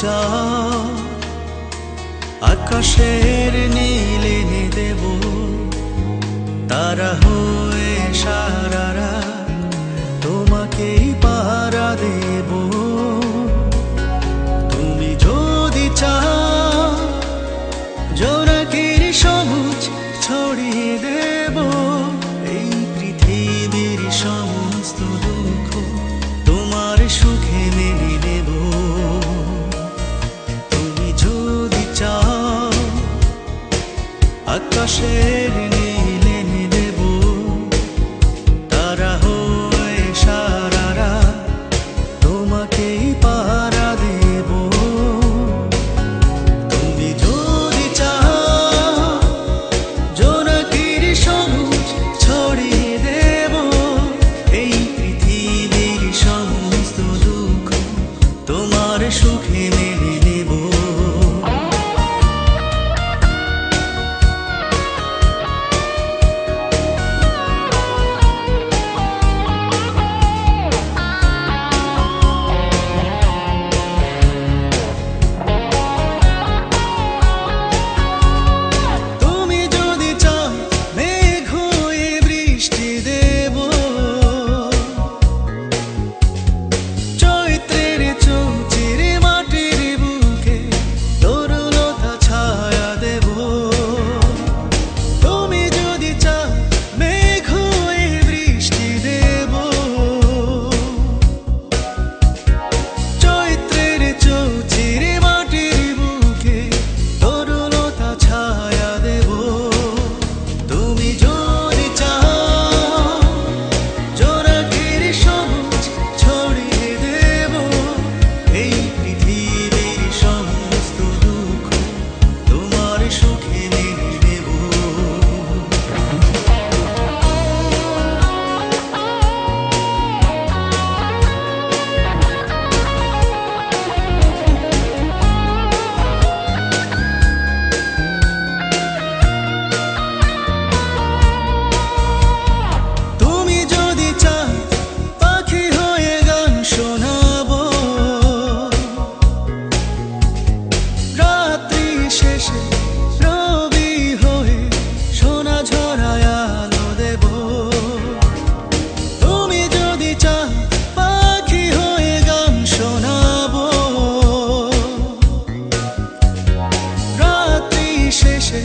চাও আকাশের নীলে দেব তারা হয়ে সারা রাত তোমাকেই পাহারা দেব। তুমি যদি চাও জোনাকির সবুজ ছড়িয়ে দেব এই পৃথিবীর সমস্ত দুঃখ তোমার সুখে মেনে নেব। তুমি যদি চাও আকাশের নীলে দেব তারা হয়ে সারা রাত তোমাকেই পাহারা দেব। তুমি যদি চাও জোনাকির সবুজ ছড়িয়ে দেব এই পৃথিবীর সমস্ত দুঃখ তোমার সুখে মেনে নেব। শেষে